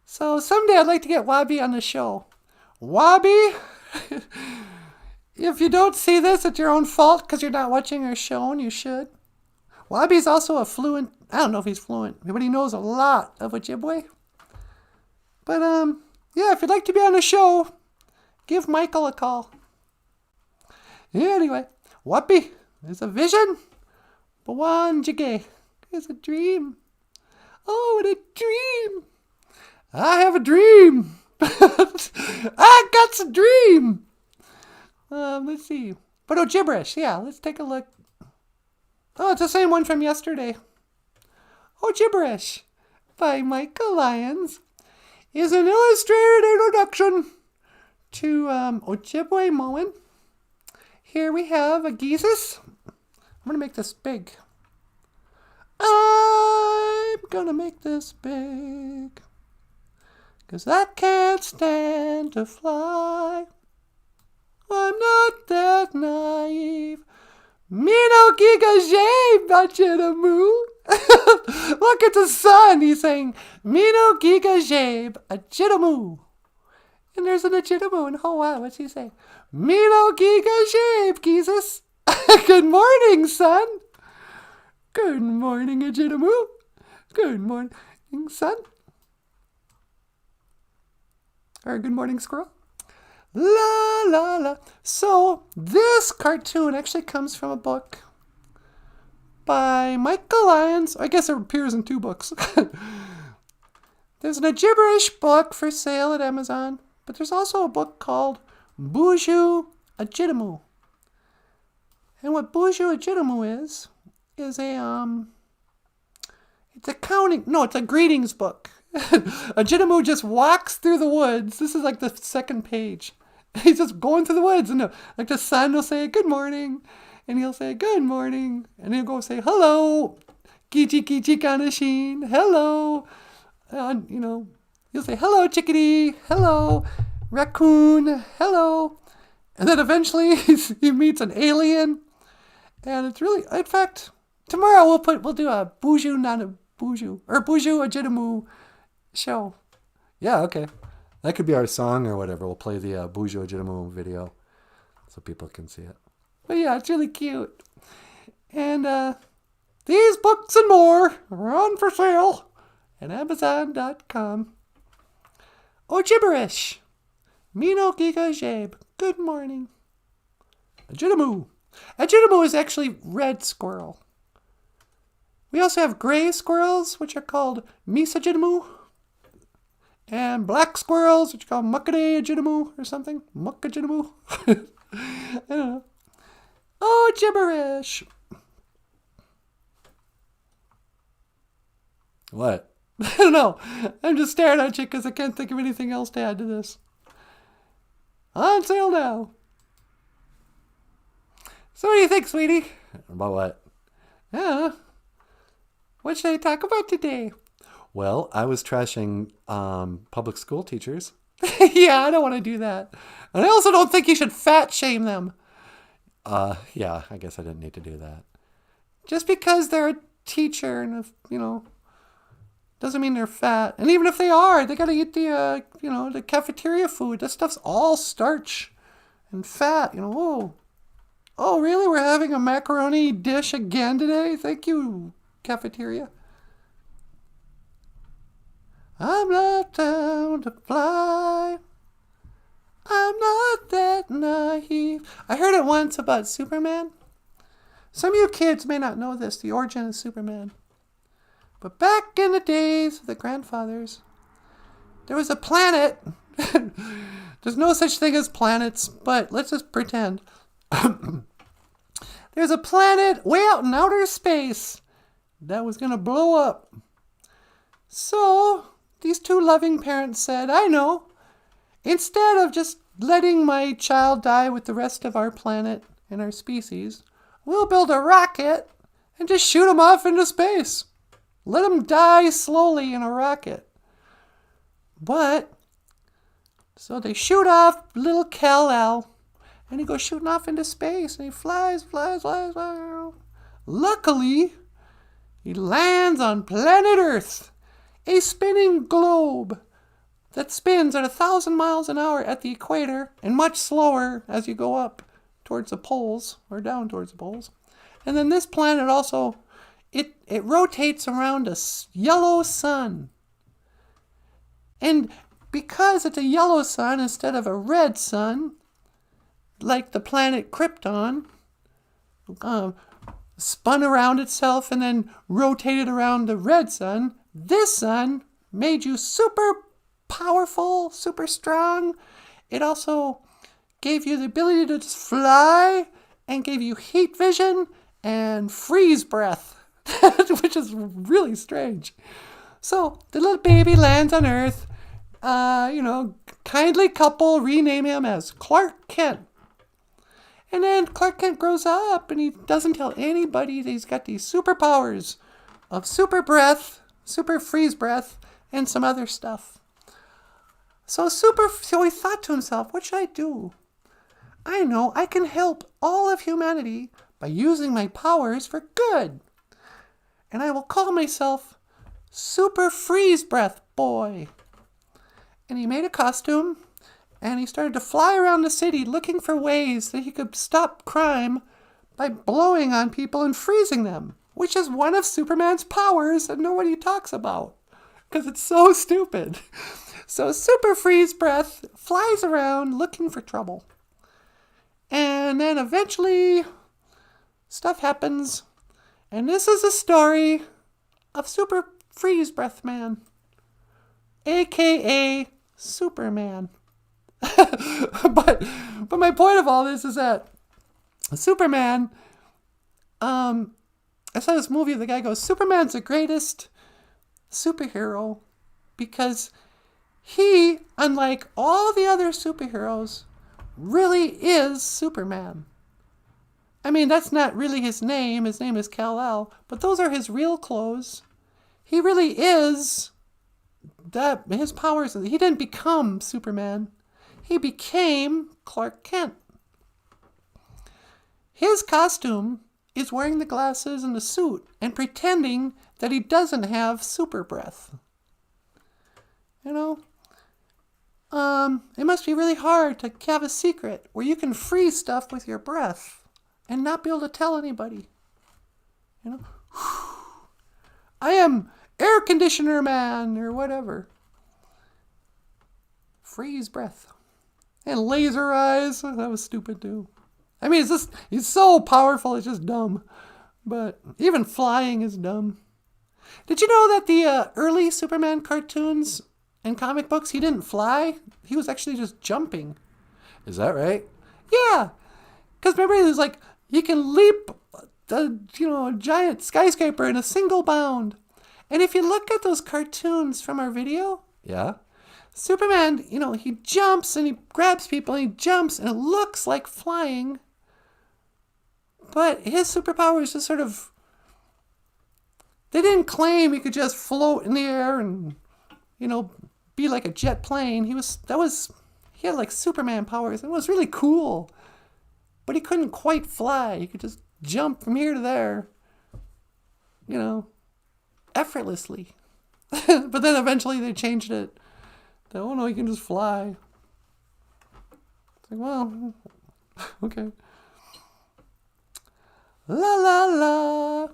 So someday I'd like to get Wabi on the show. Wabi, if you don't see this, it's your own fault because you're not watching our show and you should. Wabi's also a fluent, I don't know if he's fluent, but he knows a lot of Ojibwe. But yeah, if you'd like to be on the show, give Michael a call. Anyway, Wabi is a vision, but one jiggy is a dream. Oh, what a dream! I have a dream. I got a dream. Let's see. But gibberish, yeah, let's take a look. Oh, it's the same one from yesterday. Gibberish by Michael Lyons is an illustrated introduction to Ojibwe mowing. Here we have a geesus. I'm going to make this big. I'm going to make this big. 'Cause I can't stand to fly. I'm not that naive. Me no giga jay, moo. Look at the sun. He's saying, me no giga jay, moo. And there's an Ojibwe in Hawaii. What's he say? Me no giga jay, Jesus. Good morning, son. Good morning, Ojibwe. Good morning, son. Or good morning, squirrel. La la la. So this cartoon actually comes from a book by Michael Lyons. I guess it appears in 2 books. There's an gibberish book for sale at Amazon, but there's also a book called BOOZHOO Ojibwe. And what BOOZHOO Ojibwe is a it's a counting. No, it's a greetings book. Ojibwe just walks through the woods. This is like the 2nd page. He's just going through the woods, and like the sun will say good morning, and he'll say good morning, and he'll go say hello, kichi kichi kanashin, hello, he'll say hello chickadee, hello raccoon, hello, and then eventually he meets an alien, And it's really, in fact, tomorrow we'll do a BOOZHOO NANABOOZHOO or BOOZHOO Ojibwe show. Yeah, okay. That could be our song or whatever. We'll play the BOOZHOO Ojibwe video so people can see it. But yeah, it's really cute. And these books and more are on for sale at Amazon.com. Ojiberish. Mino Giga Jabe. Good morning. Ojibwe. Ojibwe is actually red squirrel. We also have gray squirrels, which are called Misajidmu. And black squirrels, which are called Muckade Ojibwe or something. Muckajidmu. I don't know. Oh, gibberish. What? I don't know. I'm just staring at you because I can't think of anything else to add to this. On sale now. So what do you think, sweetie? About what? Yeah. What should I talk about today? Well, I was trashing public school teachers. Yeah, I don't want to do that. And I also don't think you should fat shame them. Yeah, I guess I didn't need to do that. Just because they're a teacher and, doesn't mean they're fat. And even if they are, they got to eat the, the cafeteria food. That stuff's all starch and fat, Oh, really? We're having a macaroni dish again today? Thank you, cafeteria. I'm not down to fly. I'm not that naive. I heard it once about Superman. Some of you kids may not know this, the origin of Superman. But back in the days of the grandfathers, there was a planet. There's no such thing as planets, but let's just pretend. There's a planet way out in outer space that was going to blow up. So these two loving parents said, I know, instead of just letting my child die with the rest of our planet and our species, we'll build a rocket and just shoot him off into space. Let him die slowly in a rocket. So they shoot off little Kal-El, and he goes shooting off into space, and he flies. Luckily, he lands on planet Earth, a spinning globe that spins at 1,000 miles an hour at the equator and much slower as you go up towards the poles or down towards the poles. And then this planet also, it rotates around a yellow sun. And because it's a yellow sun instead of a red sun, like the planet Krypton, spun around itself and then rotated around the red sun, this sun made you super powerful, super strong. It also gave you the ability to just fly and gave you heat vision and freeze breath, which is really strange. So the little baby lands on Earth. Kindly couple rename him as Clark Kent. And then Clark Kent grows up and he doesn't tell anybody that he's got these superpowers of super breath, super freeze breath, and some other stuff. So he thought to himself, what should I do? I know I can help all of humanity by using my powers for good. And I will call myself Super Freeze Breath Boy. And he made a costume, and he started to fly around the city looking for ways that he could stop crime by blowing on people and freezing them, which is one of Superman's powers that nobody talks about, because it's so stupid. So Super Freeze Breath flies around looking for trouble. And then eventually, stuff happens, and this is a story of Super Freeze Breath Man, a.k.a. Superman. but my point of all this is that Superman, I saw this movie, the guy goes, Superman's the greatest superhero because he, unlike all the other superheroes, really is Superman. I mean, that's not really his name. His name is Kal-El, but those are his real clothes. He really is that. His powers, he didn't become Superman. He became Clark Kent. His costume is wearing the glasses and the suit and pretending that he doesn't have super breath. You know? It must be really hard to have a secret where you can freeze stuff with your breath and not be able to tell anybody. You know? I am air conditioner man or whatever. Freeze breath. And laser eyes. That was stupid too. I mean, he's so powerful, it's just dumb. But even flying is dumb. Did you know that the early Superman cartoons and comic books, he didn't fly? He was actually just jumping. Is that right? Yeah. Because remember, he was like, he can leap a giant skyscraper in a single bound. And if you look at those cartoons from our video, Yeah. Superman, he jumps and he grabs people and he jumps and it looks like flying. But his superpower is just sort of, they didn't claim he could just float in the air and, be like a jet plane. He had like Superman powers. It was really cool. But he couldn't quite fly. He could just jump from here to there, effortlessly. But then eventually they changed it. Oh no, he can just fly. It's like, well, okay. La la la.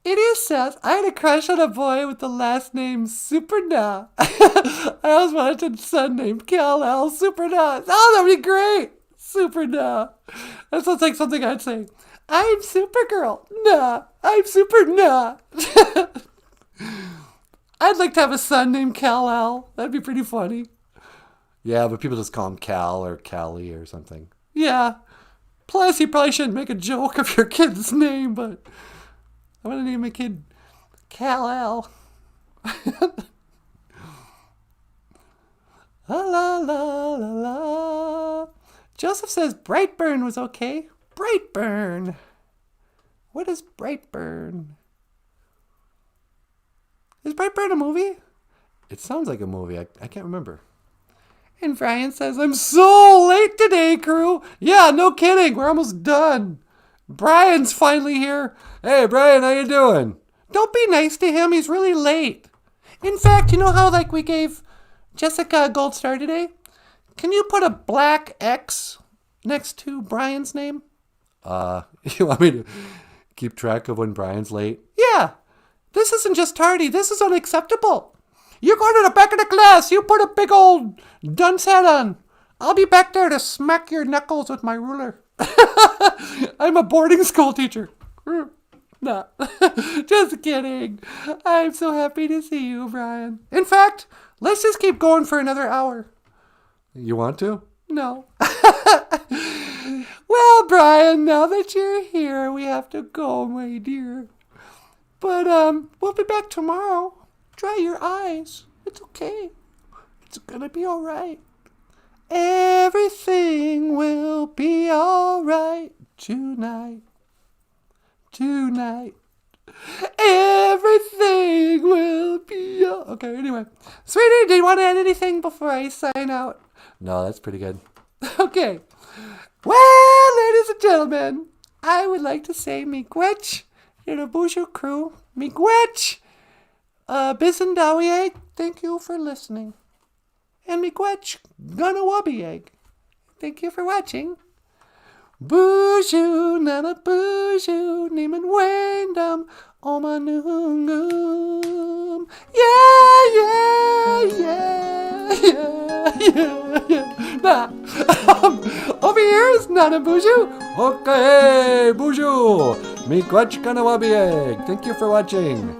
It is Seth. I had a crush on a boy with the last name Superna. I always wanted a son named Kal-El Superna. Oh, that'd be great. Superna. That sounds like something I'd say. I'm Supergirl. Nah. I'm Superna. I'd like to have a son named Kal-El. That'd be pretty funny. Yeah, but people just call him Cal or Callie or something. Yeah. Plus, you probably shouldn't make a joke of your kid's name, but I want to name my kid Kal-El. La la la la la. Joseph says Brightburn was okay. Brightburn. What is Brightburn? Is Brightburn a movie? It sounds like a movie. I can't remember. And Brian says, I'm so late today, crew. Yeah, no kidding. We're almost done. Brian's finally here. Hey, Brian, how you doing? Don't be nice to him. He's really late. In fact, you know how we gave Jessica a gold star today? Can you put a black X next to Brian's name? You want me to keep track of when Brian's late? Yeah. This isn't just tardy. This is unacceptable. You go to the back of the class. You put a big old dunce hat on. I'll be back there to smack your knuckles with my ruler. I'm a boarding school teacher. Nah, just kidding. I'm so happy to see you, Brian. In fact, let's just keep going for another hour. You want to? No. Well, Brian, now that you're here, we have to go, my dear. But we'll be back tomorrow. Dry your eyes. It's okay. It's gonna be all right. Everything will be all right tonight. Tonight. Everything will be all... Okay, anyway. Sweetie, do you want to add anything before I sign out? No, that's pretty good. Okay. Well, ladies and gentlemen, I would like to say miigwech to the BOOZHOO crew. Miigwech. Bisandawieg, thank you for listening. And miigwech ganawabieg. Thank you for watching. BOOZHOO NANABOOZHOO Neeman Wendam Omanungum. Yeah. Nah. Over here is NANABOOZHOO. Okay, BOOZHOO. Miigwech ganawabieg. Thank you for watching.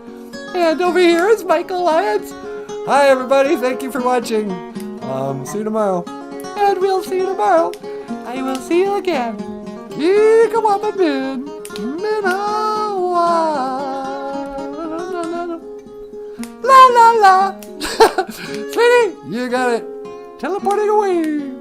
And over here is Michael Lyons. Hi, everybody. Thank you for watching. See you tomorrow. And we'll see you tomorrow. I will see you again. Kika Min. La la la. Sweetie, You got it. teleporting away.